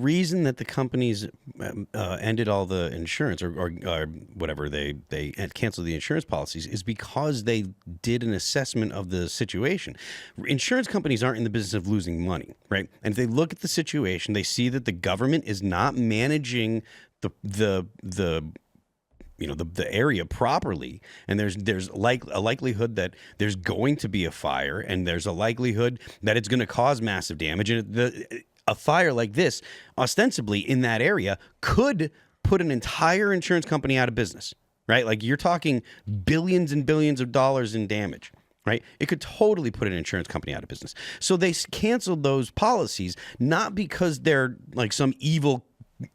reason that the companies ended all the insurance or whatever they canceled the insurance policies is because they did an assessment of the situation. Insurance companies aren't in the business of losing money, right? And if they look at the situation, they see that the government is not managing the area properly, and there's like a likelihood that there's going to be a fire, and there's a likelihood that it's going to cause massive damage, and a fire like this, ostensibly in that area, could put an entire insurance company out of business, right? Like, you're talking billions and billions of dollars in damage, right? It could totally put an insurance company out of business. So they canceled those policies, not because they're like some evil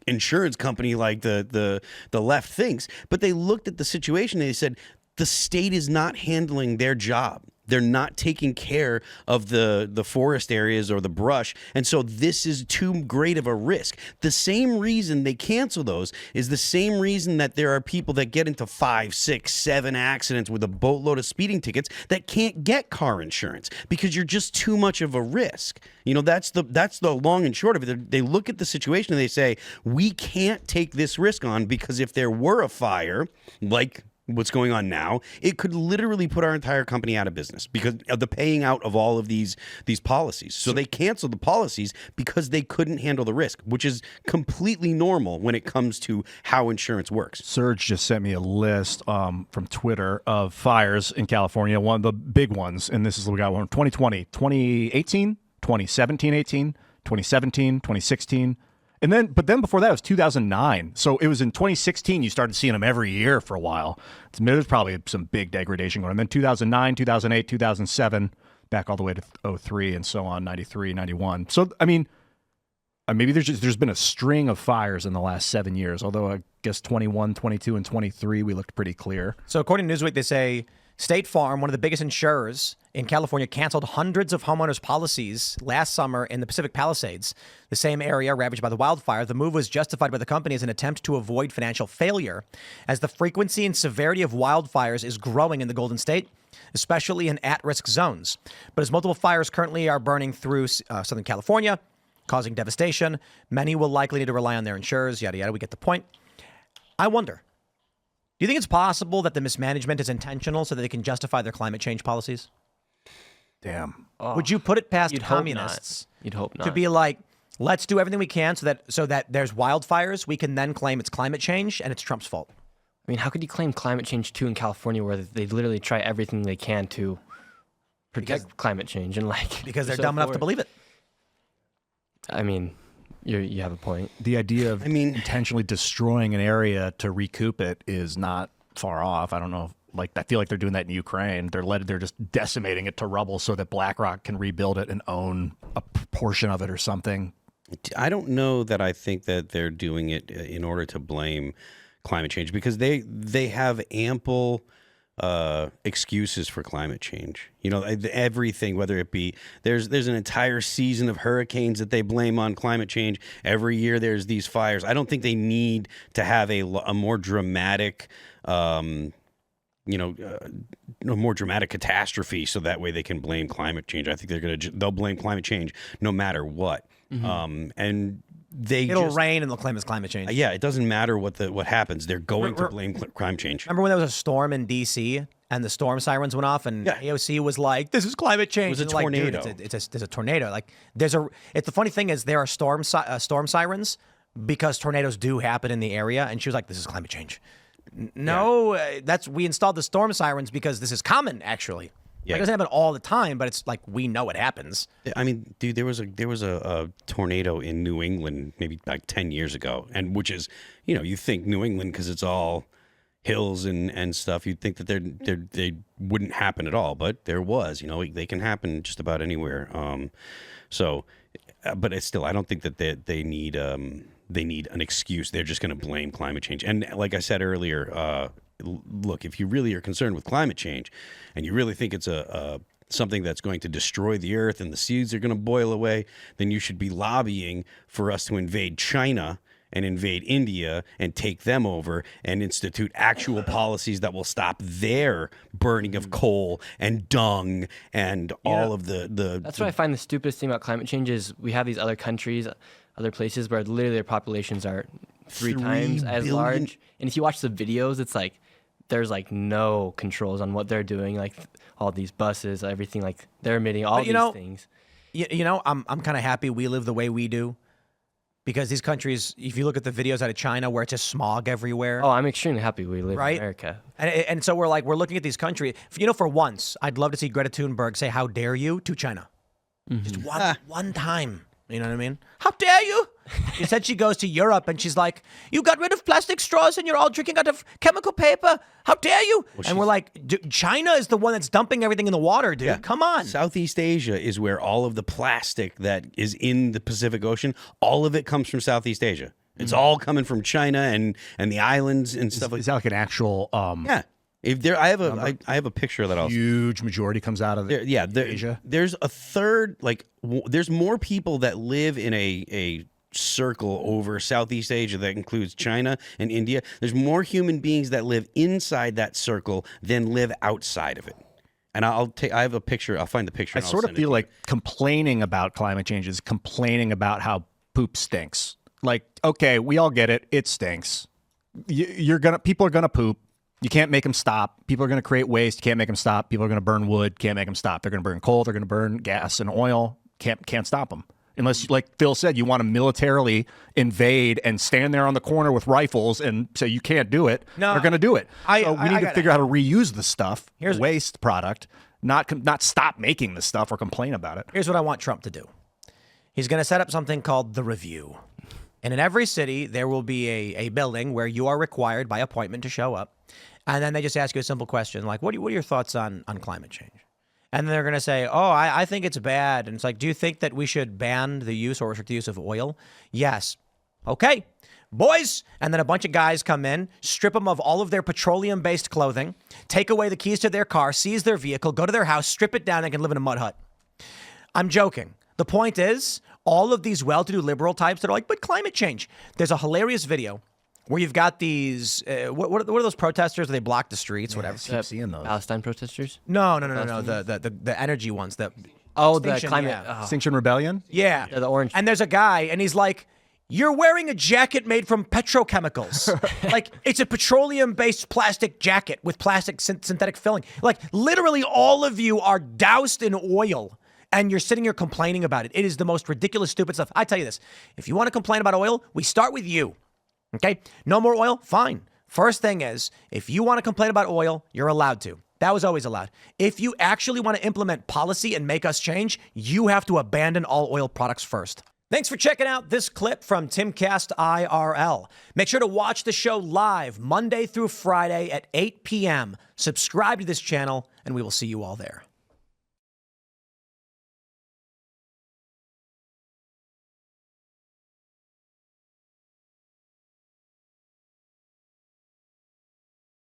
insurance company like the left thinks, but they looked at the situation and they said, the state is not handling their job. They're not taking care of the forest areas or the brush. And so this is too great of a risk. The same reason they cancel those is the same reason that there are people that get into 5, 6, 7 accidents with a boatload of speeding tickets that can't get car insurance because you're just too much of a risk. You know, that's the long and short of it. They look at the situation and they say, we can't take this risk on because if there were a fire, like what's going on now, it could literally put our entire company out of business because of the paying out of all of these policies. So they canceled the policies because they couldn't handle the risk, which is completely normal when it comes to how insurance works. Serge just sent me a list from Twitter of fires in California, one of the big ones, and this is, we got one 2020, 2018, 2017, 2016, but then before that it was 2009. So it was in 2016 you started seeing them every year for a while. There's probably some big degradation going on. And then 2009, 2008, 2007, back all the way to 03 and so on, 93, 91. So, I mean, maybe there's been a string of fires in the last 7 years, although I guess 21, 22, and 23 we looked pretty clear. So according to Newsweek, they say State Farm, one of the biggest insurers in California, canceled hundreds of homeowners' policies last summer in the Pacific Palisades, the same area ravaged by the wildfire. The move was justified by the company as an attempt to avoid financial failure, as the frequency and severity of wildfires is growing in the Golden State, especially in at-risk zones. But as multiple fires currently are burning through Southern California, causing devastation, many will likely need to rely on their insurers, yada, yada. We get the point. I wonder, do you think it's possible that the mismanagement is intentional so that they can justify their climate change policies? Damn. Oh, would you put it past communists? You'd hope not. To be like, let's do everything we can so that there's wildfires, we can then claim it's climate change and it's Trump's fault. I mean, how could you claim climate change too in California where they literally try everything they can to protect climate change and because they're dumb enough to believe it. I mean, you have a point. The idea of intentionally destroying an area to recoup it is not far off. I don't know. I feel like they're doing that in Ukraine. They're just decimating it to rubble so that BlackRock can rebuild it and own a portion of it or something. I don't know that I think that they're doing it in order to blame climate change because they have ample excuses for climate change. You know, everything, whether it be there's an entire season of hurricanes that they blame on climate change. Every year there's these fires. I don't think they need to have a more dramatic more dramatic catastrophe so that way they can blame climate change. I think they'll blame climate change no matter what. Mm-hmm. And it'll rain and they'll claim it's climate change. Yeah, it doesn't matter what happens. They're going to blame climate change. Remember when there was a storm in D.C. and the storm sirens went off and AOC was like, "This is climate change." It was a tornado. Like, dude, there's a tornado. Like it's the funny thing is there are storm sirens because tornadoes do happen in the area, and she was like, "This is climate change." No, we installed the storm sirens because this is common, actually. Yeah. It doesn't happen all the time, but it's like we know it happens. I mean, dude, there was a tornado in New England maybe like 10 years ago, and which is, you think New England because it's all hills and stuff. You'd think that they wouldn't happen at all, but there was. They can happen just about anywhere. But it's still, I don't think that they need an excuse. They're just going to blame climate change. And like I said earlier, look, if you really are concerned with climate change and you really think it's something that's going to destroy the earth and the seas are going to boil away, then you should be lobbying for us to invade China and invade India and take them over and institute actual policies that will stop their burning of coal and dung and all of the... That's what I find the stupidest thing about climate change is we have these other countries other places where literally their populations are 3 times as billion. large. And if you watch the videos, it's like there's like no controls on what they're doing. Like all these buses, everything, like they're emitting all these things. You know, I'm kind of happy we live the way we do, because these countries, if you look at the videos out of China where it's just smog everywhere. Oh, I'm extremely happy we live Right? in America. And so we're looking at these countries. You know, for once, I'd love to see Greta Thunberg say, "How dare you?" to China. Just one time. You know what I mean? How dare you? Instead, she goes to Europe and she's like, "You got rid of plastic straws and you're all drinking out of chemical paper. How dare you?" And we're like, China is the one that's dumping everything in the water, dude. Yeah. Come on. Southeast Asia is where all of the plastic that is in the Pacific Ocean, all of it comes from Southeast Asia. It's all coming from China and the islands and stuff like Is that like an actual Yeah. If there, I have a picture that I'll. huge majority comes out of Asia? There's a third, like there's more people that live in a circle over Southeast Asia that includes China and India. There's more human beings that live inside that circle than live outside of it. And I have a picture. I'll find the picture. I and I'll sort of send it feel to like complaining about climate change is complaining about how poop stinks. Like, okay, we all get it. It stinks. People are gonna poop. You can't make them stop. People are going to create waste. You can't make them stop. People are going to burn wood. Can't make them stop. They're going to burn coal. They're going to burn gas and oil. Can't stop them. Unless, like Phil said, you want to militarily invade and stand there on the corner with rifles and say you can't do it. No, they're going to do it. we We need to figure out how to reuse the stuff, Here's- waste product, not stop making the stuff or complain about it. Here's what I want Trump to do. He's going to set up something called the Review. And in every city, there will be a building where you are required by appointment to show up. And then they just ask you a simple question like, what are your thoughts on climate change? And then they're going to say, oh, I think it's bad. And it's like, do you think that we should ban the use or restrict the use of oil? Yes. Okay, boys. And then a bunch of guys come in, strip them of all of their petroleum-based clothing, take away the keys to their car, seize their vehicle, go to their house, strip it down, and can live in a mud hut. I'm joking. The point is, all of these well-to-do liberal types that are like, but climate change. There's a hilarious video where you've got these, what are those protesters where they block the streets, whatever? I keep seeing those. Palestine protesters? No. The energy ones. The Extinction, climate. yeah. Extinction Rebellion? Yeah. The orange. And there's a guy, and he's like, you're wearing a jacket made from petrochemicals. Like, it's a petroleum-based plastic jacket with plastic synthetic filling. Like, literally all of you are doused in oil, and you're sitting here complaining about it. It is the most ridiculous, stupid stuff. I tell you this. If you want to complain about oil, we start with you. Okay? No more oil? Fine. First thing is, if you want to complain about oil, you're allowed to. That was always allowed. If you actually want to implement policy and make us change, you have to abandon all oil products first. Thanks for checking out this clip from Timcast IRL. Make sure to watch the show live Monday through Friday at 8 p.m. Subscribe to this channel, and we will see you all there.